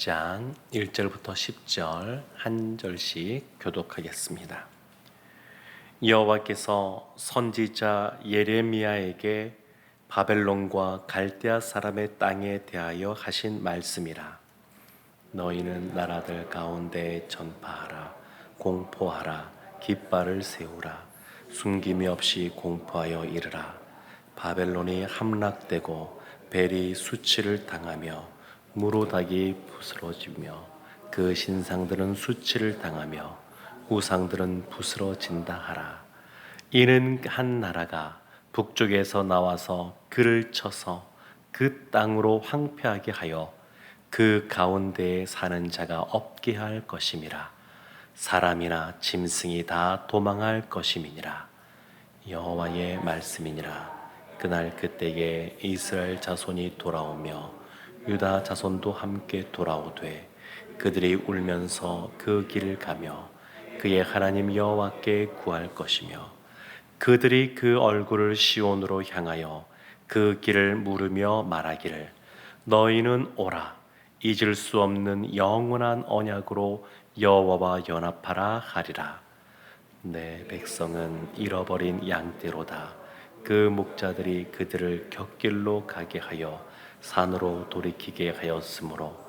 10장 1절부터 10절 한 절씩 교독하겠습니다. 여호와께서 선지자 예레미야에게 바벨론과 갈대아 사람의 땅에 대하여 하신 말씀이라. 너희는 나라들 가운데 전파하라, 공포하라, 깃발을 세우라, 숨김이 없이 공포하여 이르라. 바벨론이 함락되고 벨이 수치를 당하며 무로닥이 부스러지며 그 신상들은 수치를 당하며 우상들은 부스러진다 하라. 이는 한 나라가 북쪽에서 나와서 그를 쳐서 그 땅으로 황폐하게 하여 그 가운데에 사는 자가 없게 할 것임이라. 사람이나 짐승이 다 도망할 것임이니라. 여호와의 말씀이니라. 그날 그때에 이스라엘 자손이 돌아오며 유다 자손도 함께 돌아오되 그들이 울면서 그 길을 가며 그의 하나님 여호와께 구할 것이며 그들이 그 얼굴을 시온으로 향하여 그 길을 물으며 말하기를 너희는 오라, 잊을 수 없는 영원한 언약으로 여호와와 연합하라 하리라. 내 백성은 잃어버린 양떼로다. 그 목자들이 그들을 곁길로 가게 하여 산으로 돌이키게 하였으므로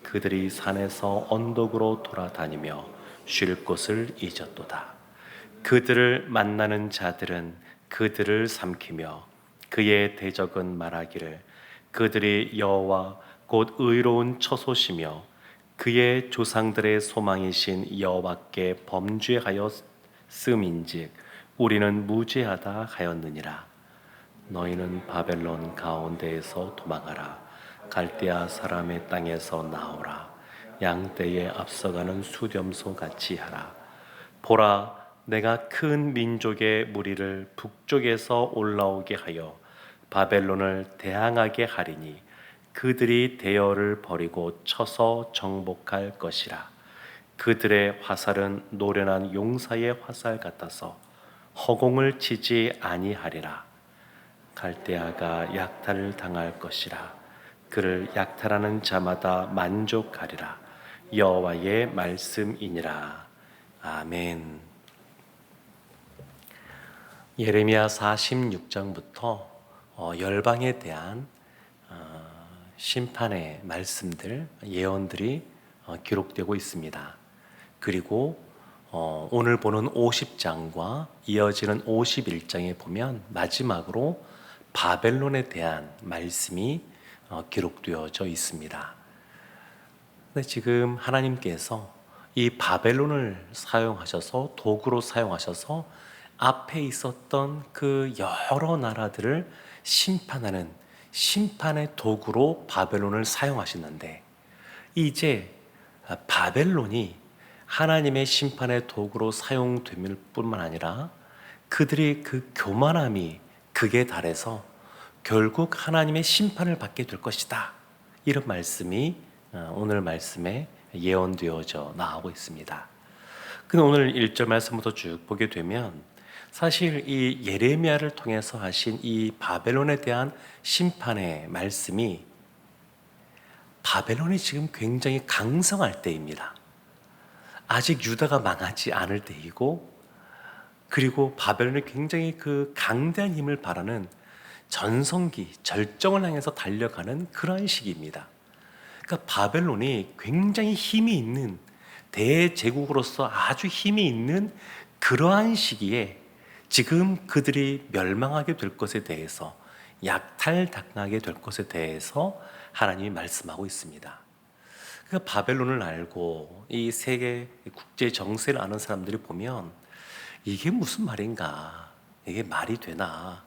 그들이 산에서 언덕으로 돌아다니며 쉴 곳을 잊었도다. 그들을 만나는 자들은 그들을 삼키며 그의 대적은 말하기를 그들이 여호와 곧 의로운 처소시며 그의 조상들의 소망이신 여호와께 범죄하였음인즉 우리는 무죄하다 하였느니라. 너희는 바벨론 가운데에서 도망하라. 갈대아 사람의 땅에서 나오라. 양떼에 앞서가는 수렴소 같이 하라. 보라, 내가 큰 민족의 무리를 북쪽에서 올라오게 하여 바벨론을 대항하게 하리니 그들이 대열을 버리고 쳐서 정복할 것이라. 그들의 화살은 노련한 용사의 화살 같아서 허공을 치지 아니하리라. 갈대아가 약탈을 당할 것이라. 그를 약탈하는 자마다 만족하리라. 여호와의 말씀이니라. 아멘. 예레미야 46장부터 열방에 대한 심판의 말씀들, 예언들이 기록되고 있습니다. 그리고 오늘 보는 50장과 이어지는 51장에 보면 마지막으로 바벨론에 대한 말씀이 기록되어져 있습니다. 근데 지금 하나님께서 이 바벨론을 사용하셔서 도구로 사용하셔서 앞에 있었던 그 여러 나라들을 심판하는 심판의 도구로 바벨론을 사용하시는데 이제 바벨론이 하나님의 심판의 도구로 사용됨일 뿐만 아니라 그들의 그 교만함이 극에 달해서 결국 하나님의 심판을 받게 될 것이다. 이런 말씀이 오늘 말씀에 예언되어져 나오고 있습니다. 근데 오늘 1절 말씀부터 쭉 보게 되면 사실 이 예레미야를 통해서 하신 이 바벨론에 대한 심판의 말씀이 바벨론이 지금 굉장히 강성할 때입니다. 아직 유다가 망하지 않을 때이고 그리고 바벨론이 굉장히 그 강대한 힘을 바라는 전성기, 절정을 향해서 달려가는 그러한 시기입니다. 그러니까 바벨론이 굉장히 힘이 있는 대제국으로서 아주 힘이 있는 그러한 시기에 지금 그들이 멸망하게 될 것에 대해서 약탈당하게 될 것에 대해서 하나님이 말씀하고 있습니다. 그 바벨론을 알고 이 세계 국제 정세를 아는 사람들이 보면 이게 무슨 말인가? 이게 말이 되나?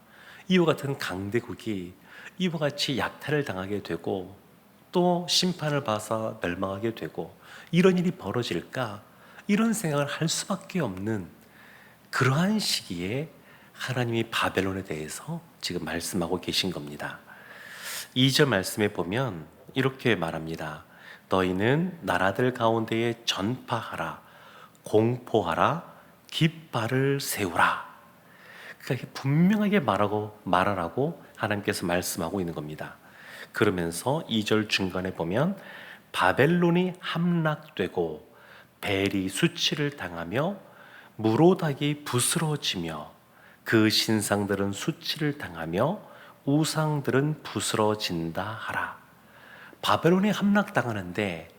이와 같은 강대국이 이와 같이 약탈을 당하게 되고 또 심판을 받아서 멸망하게 되고 이런 일이 벌어질까? 이런 생각을 할 수밖에 없는 그러한 시기에 하나님이 바벨론에 대해서 지금 말씀하고 계신 겁니다. 2절 말씀에 보면 이렇게 말합니다. 너희는 나라들 가운데에 전파하라, 공포하라, 깃발을 세우라. 그러니까 분명하게 말하라고 하나님께서 말씀하고 있는 겁니다. 그러면서 2절 중간에 보면 바벨론이 함락되고 벨이 수치를 당하며 무로닥이 부스러지며 그 신상들은 수치를 당하며 우상들은 부스러진다 하라. 바벨론이 함락당하는데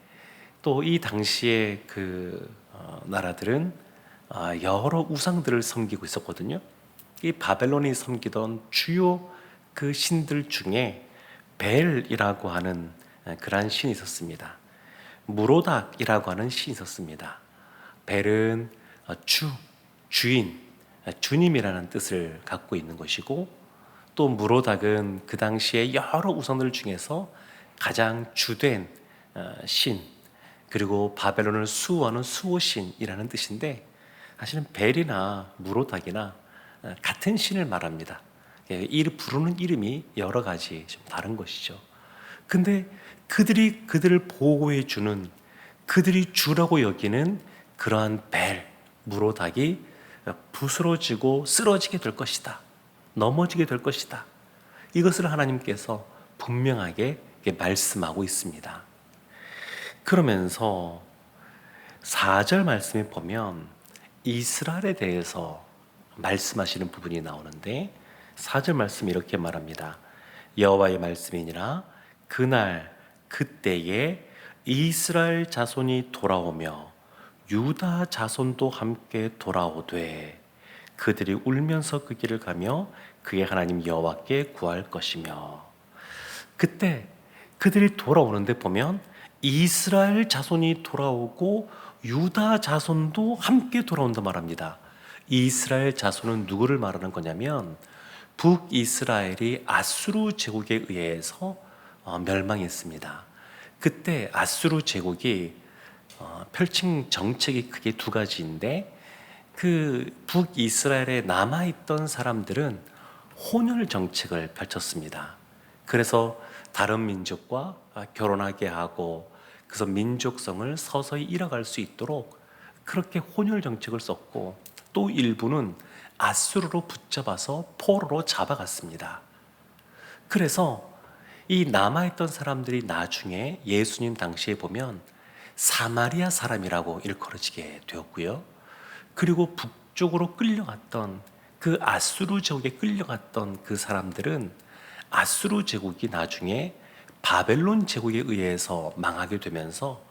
또 이 당시에 나라들은 여러 우상들을 섬기고 있었거든요. 이 바벨론이 섬기던 주요 그 신들 중에 벨이라고 하는 그러한 신이 있었습니다. 무로닥이라고 하는 신이 있었습니다. 벨은 주인, 주님이라는 뜻을 갖고 있는 것이고, 또 무로닥은 그 당시에 여러 우상들 중에서 가장 주된 신, 그리고 바벨론을 수호하는 수호신이라는 뜻인데, 사실은 벨이나 무로닥이나 같은 신을 말합니다. 부르는 이름이 여러 가지 좀 다른 것이죠. 근데 그들을 보호해 주는, 그들이 주라고 여기는 그러한 벨, 무로닥이 부스러지고 쓰러지게 될 것이다. 넘어지게 될 것이다. 이것을 하나님께서 분명하게 말씀하고 있습니다. 그러면서 4절 말씀에 보면 이스라엘에 대해서 말씀하시는 부분이 나오는데, 4절 말씀이 이렇게 말합니다. 여호와의 말씀이니라 그날 그때에 이스라엘 자손이 돌아오며 유다 자손도 함께 돌아오되 그들이 울면서 그 길을 가며 그의 하나님 여호와께 구할 것이며. 그때 그들이 돌아오는데 보면 이스라엘 자손이 돌아오고 유다 자손도 함께 돌아온다 말합니다. 이스라엘 자손은 누구를 말하는 거냐면 북이스라엘이 아수르 제국에 의해서 멸망했습니다. 그때 아수르 제국이 펼친 정책이 크게 두 가지인데, 그 북이스라엘에 남아있던 사람들은 혼혈 정책을 펼쳤습니다. 그래서 다른 민족과 결혼하게 하고 그래서 민족성을 서서히 잃어갈 수 있도록 그렇게 혼혈 정책을 썼고, 또 일부는 아수르로 붙잡아서 포로로 잡아갔습니다. 그래서 이 남아있던 사람들이 나중에 예수님 당시에 보면 사마리아 사람이라고 일컬어지게 되었고요. 그리고 북쪽으로 끌려갔던 그 아수르 제국에 끌려갔던 그 사람들은 아수르 제국이 나중에 바벨론 제국에 의해서 망하게 되면서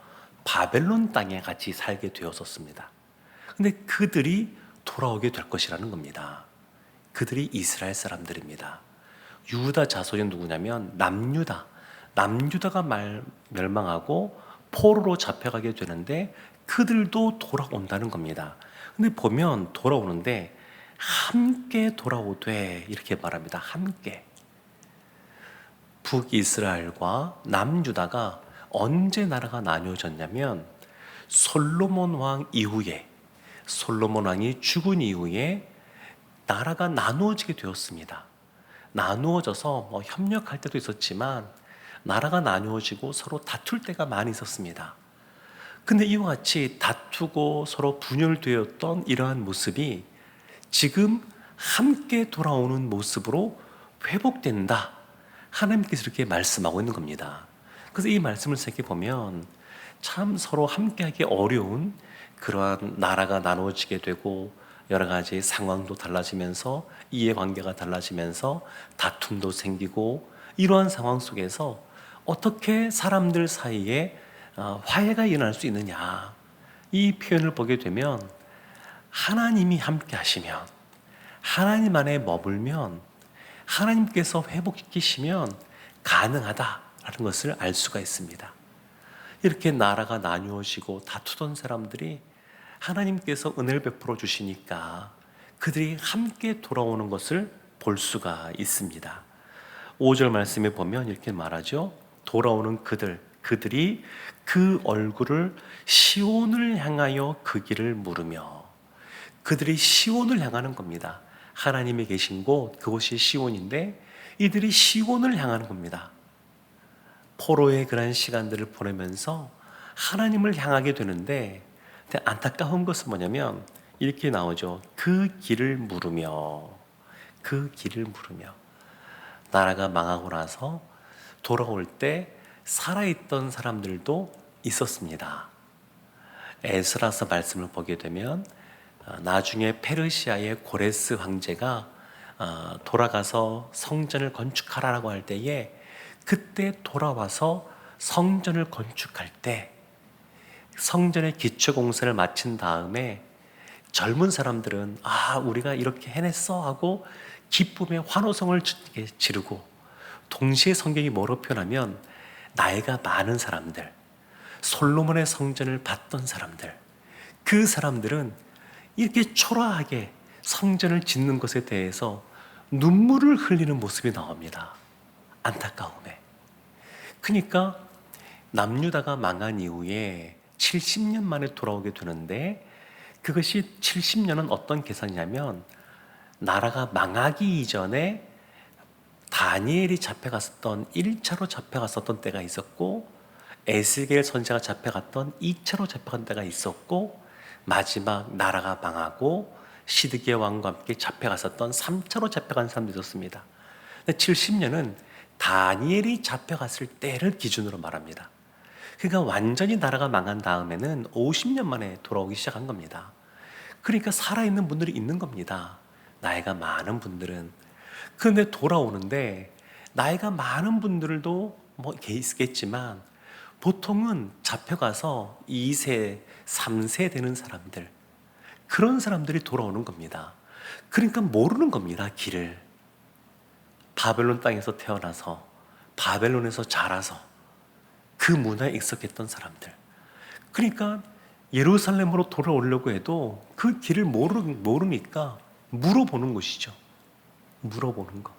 바벨론 땅에 같이 살게 되었었습니다. 근데 그들이 돌아오게 될 것이라는 겁니다. 그들이 이스라엘 사람들입니다. 유다 자손이 누구냐면 남유다가 멸망하고 포로로 잡혀가게 되는데 그들도 돌아온다는 겁니다. 근데 보면 돌아오는데 함께 돌아오되 이렇게 말합니다. 함께. 북이스라엘과 남유다가 언제 나라가 나뉘어졌냐면 솔로몬 왕이 죽은 이후에 나라가 나누어지게 되었습니다. 나누어져서 협력할 때도 있었지만 나라가 나누어지고 서로 다툴 때가 많이 있었습니다. 근데 이와 같이 다투고 서로 분열되었던 이러한 모습이 지금 함께 돌아오는 모습으로 회복된다. 하나님께서 이렇게 말씀하고 있는 겁니다. 그래서 이 말씀을 생각해보면 참 서로 함께하기 어려운 그러한 나라가 나누어지게 되고 여러 가지 상황도 달라지면서 이해관계가 달라지면서 다툼도 생기고 이러한 상황 속에서 어떻게 사람들 사이에 화해가 일어날 수 있느냐, 이 표현을 보게 되면 하나님이 함께 하시면, 하나님 안에 머물면, 하나님께서 회복시키시면 가능하다라는 것을 알 수가 있습니다. 이렇게 나라가 나누어지고 다투던 사람들이 하나님께서 은혜를 베풀어 주시니까 그들이 함께 돌아오는 것을 볼 수가 있습니다. 5절 말씀에 보면 이렇게 말하죠. 돌아오는 그들이 그 얼굴을 시온을 향하여 그 길을 물으며. 그들이 시온을 향하는 겁니다. 하나님이 계신 곳, 그곳이 시온인데 이들이 시온을 향하는 겁니다. 포로의 그런 시간들을 보내면서 하나님을 향하게 되는데, 안타까운 것은 뭐냐면 이렇게 나오죠. 그 길을 물으며. 나라가 망하고 나서 돌아올 때 살아있던 사람들도 있었습니다. 에스라서 말씀을 보게 되면 나중에 페르시아의 고레스 황제가 돌아가서 성전을 건축하라고 할 때에 그때 돌아와서 성전을 건축할 때 성전의 기초 공사를 마친 다음에 젊은 사람들은 우리가 이렇게 해냈어 하고 기쁨의 환호성을 지르고, 동시에 성경이 뭐로 표현하면 나이가 많은 사람들, 솔로몬의 성전을 봤던 사람들, 그 사람들은 이렇게 초라하게 성전을 짓는 것에 대해서 눈물을 흘리는 모습이 나옵니다. 안타까움에. 그러니까 남유다가 망한 이후에 70년 만에 돌아오게 되는데, 그것이 70년은 어떤 계산이냐면 나라가 망하기 이전에 다니엘이 잡혀갔었던 1차로 잡혀갔었던 때가 있었고, 에스겔 선지자가 잡혀갔던 2차로 잡혀간 때가 있었고, 마지막 나라가 망하고 시드기야 왕과 함께 잡혀갔었던 3차로 잡혀간 사람도 있었습니다. 70년은 다니엘이 잡혀갔을 때를 기준으로 말합니다. 그러니까 완전히 나라가 망한 다음에는 50년 만에 돌아오기 시작한 겁니다. 그러니까 살아있는 분들이 있는 겁니다. 나이가 많은 분들은. 그런데 돌아오는데 나이가 많은 분들도 뭐 있겠지만 보통은 잡혀가서 2세, 3세 되는 사람들, 그런 사람들이 돌아오는 겁니다. 그러니까 모르는 겁니다, 길을. 바벨론 땅에서 태어나서 바벨론에서 자라서 그 문화에 익숙했던 사람들. 그러니까 예루살렘으로 돌아오려고 해도 그 길을 모르니까 물어보는 것이죠. 물어보는 거.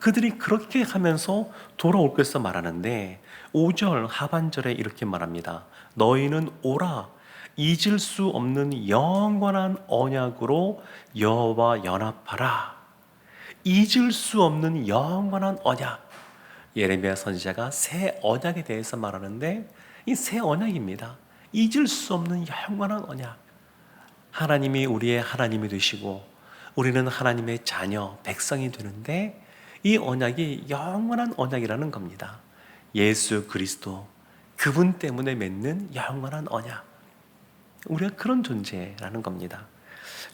그들이 그렇게 하면서 돌아올 것을 말하는데 5절 하반절에 이렇게 말합니다. 너희는 오라, 잊을 수 없는 영원한 언약으로 여호와 연합하라. 잊을 수 없는 영원한 언약. 예레미야 선지자가 새 언약에 대해서 말하는데 이 새 언약입니다. 잊을 수 없는 영원한 언약. 하나님이 우리의 하나님이 되시고 우리는 하나님의 자녀, 백성이 되는데 이 언약이 영원한 언약이라는 겁니다. 예수 그리스도, 그분 때문에 맺는 영원한 언약. 우리가 그런 존재라는 겁니다.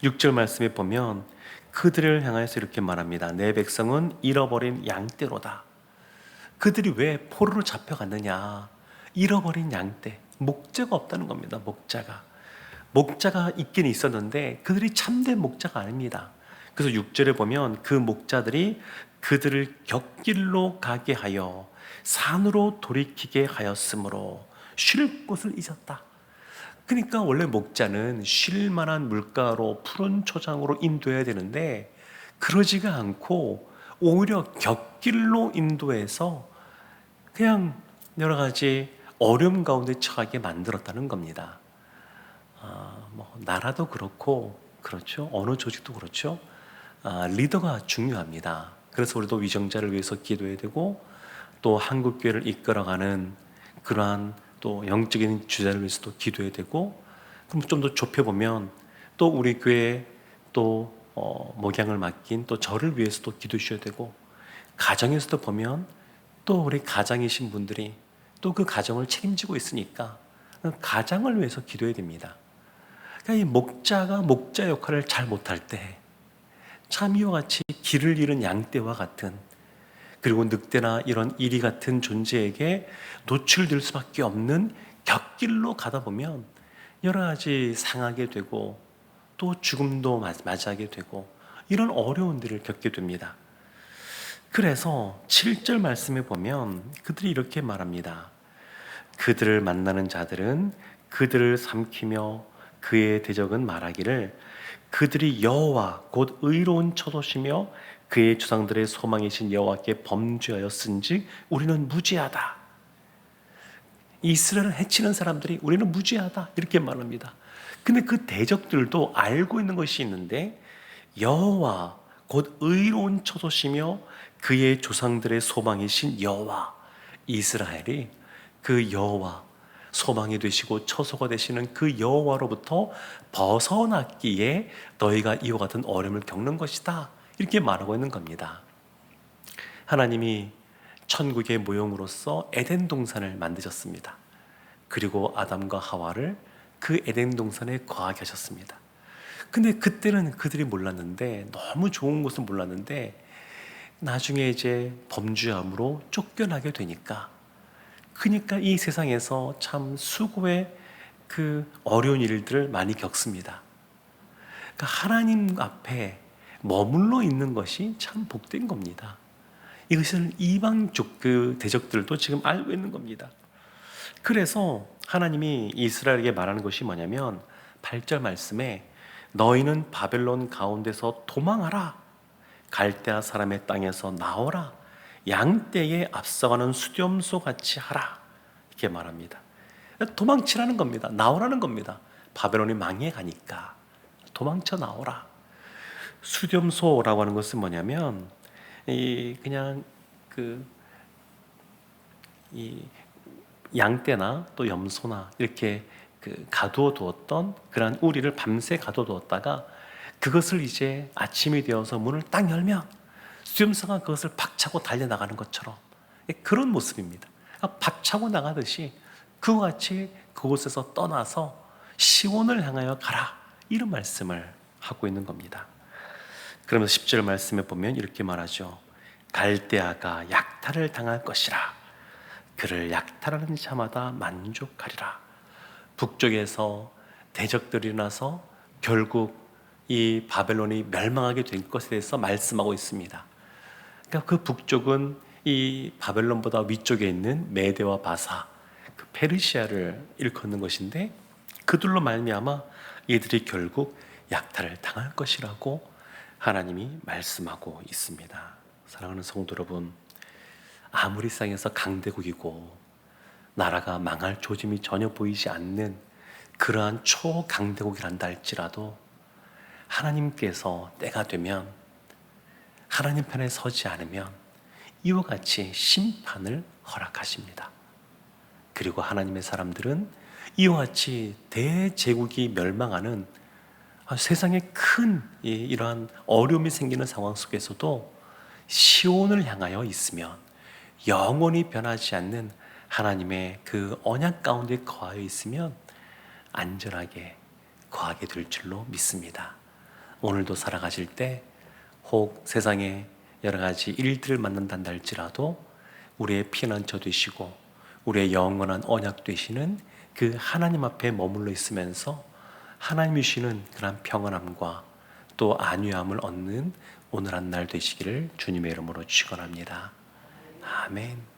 6절 말씀에 보면 그들을 향하여서 이렇게 말합니다. 내 백성은 잃어버린 양떼로다. 그들이 왜 포로로 잡혀갔느냐? 잃어버린 양떼, 목자가 없다는 겁니다. 목자가 있긴 있었는데 그들이 참된 목자가 아닙니다. 그래서 6절에 보면 그 목자들이 그들을 곁길로 가게 하여 산으로 돌이키게 하였으므로 쉴 곳을 잊었다. 그러니까 원래 목자는 쉴 만한 물가로 푸른 초장으로 인도해야 되는데 그러지가 않고 오히려 곁길로 인도해서 그냥 여러 가지 어려움 가운데 처하게 만들었다는 겁니다. 나라도 그렇고 그렇죠. 어느 조직도 그렇죠. 리더가 중요합니다. 그래서 우리도 위정자를 위해서 기도해야 되고 또 한국교회를 이끌어가는 그러한 또 영적인 주자를 위해서도 기도해야 되고, 그럼 좀 더 좁혀보면 또 우리 교회에 또 목양을 맡긴 또 저를 위해서도 기도해 주셔야 되고, 가정에서도 보면 또 우리 가장이신 분들이 또 그 가정을 책임지고 있으니까 가장을 위해서 기도해야 됩니다. 그러니까 이 목자가 목자 역할을 잘 못할 때 참 이와 같이 길을 잃은 양떼와 같은, 그리고 늑대나 이런 이리 같은 존재에게 노출될 수밖에 없는 곁길로 가다 보면 여러 가지 상하게 되고 또 죽음도 맞이하게 되고 이런 어려운 일을 겪게 됩니다. 그래서 7절 말씀에 보면 그들이 이렇게 말합니다. 그들을 만나는 자들은 그들을 삼키며 그의 대적은 말하기를 그들이 여호와 곧 의로운 처소시며 그의 조상들의 소망이신 여호와께 범죄하였은즉 우리는 무죄하다. 이스라엘을 해치는 사람들이 우리는 무죄하다 이렇게 말합니다. 근데 그 대적들도 알고 있는 것이 있는데 여호와 곧 의로운 처소시며 그의 조상들의 소망이신 여호와, 이스라엘이 그 여호와, 소망이 되시고 처소가 되시는 그 여호와로부터 벗어났기에 너희가 이와 같은 어려움을 겪는 것이다 이렇게 말하고 있는 겁니다. 하나님이 천국의 모형으로서 에덴 동산을 만드셨습니다. 그리고 아담과 하와를 그 에덴 동산에 거하게 하셨습니다. 근데 그때는 그들이 몰랐는데, 너무 좋은 것은 몰랐는데, 나중에 이제 범죄함으로 쫓겨나게 되니까, 그러니까 이 세상에서 참 수고의 그 어려운 일들을 많이 겪습니다. 그러니까 하나님 앞에 머물러 있는 것이 참 복된 겁니다. 이것을 이방족 그 대적들도 지금 알고 있는 겁니다. 그래서 하나님이 이스라엘에게 말하는 것이 뭐냐면 8절 말씀에 너희는 바벨론 가운데서 도망하라, 갈대아 사람의 땅에서 나오라, 양떼에 앞서가는 수렴소 같이 하라, 이렇게 말합니다. 도망치라는 겁니다. 나오라는 겁니다. 바벨론이 망해가니까 도망쳐 나오라. 수렴소라고 하는 것은 뭐냐면 그냥 이 양떼나 또 염소나 이렇게 가두어 두었던 그러한 우리를 밤새 가두어 두었다가 그것을 이제 아침이 되어서 문을 딱 열면 수염소가 그것을 박차고 달려나가는 것처럼 그런 모습입니다. 박차고 나가듯이 그와 같이 그곳에서 떠나서 시온을 향하여 가라, 이런 말씀을 하고 있는 겁니다. 그러면서 10절 말씀에 보면 이렇게 말하죠. 갈대아가 약탈을 당할 것이라, 그를 약탈하는 자마다 만족하리라. 북쪽에서 대적들이 일어나서 결국 이 바벨론이 멸망하게 된 것에 대해서 말씀하고 있습니다. 그러니까 그 북쪽은 이 바벨론보다 위쪽에 있는 메대와 바사, 그 페르시아를 일컫는 것인데, 그들로 말미암아 이들이 결국 약탈을 당할 것이라고 하나님이 말씀하고 있습니다. 사랑하는 성도 여러분, 아무리 세상에서 강대국이고 나라가 망할 조짐이 전혀 보이지 않는 그러한 초강대국이란다 할지라도 하나님께서 때가 되면, 하나님 편에 서지 않으면 이와 같이 심판을 허락하십니다. 그리고 하나님의 사람들은 이와 같이 대제국이 멸망하는 세상에 큰 이러한 어려움이 생기는 상황 속에서도 시온을 향하여 있으면, 영원히 변하지 않는 하나님의 그 언약 가운데 거하여 있으면 안전하게 거하게 될 줄로 믿습니다. 오늘도 살아가실 때 혹 세상에 여러 가지 일들을 만난다 할지라도 우리의 피난처 되시고 우리의 영원한 언약 되시는 그 하나님 앞에 머물러 있으면서 하나님이 주시는 그런 평안함과 또 안위함을 얻는 오늘 한 날 되시기를 주님의 이름으로 축원합니다. 아멘.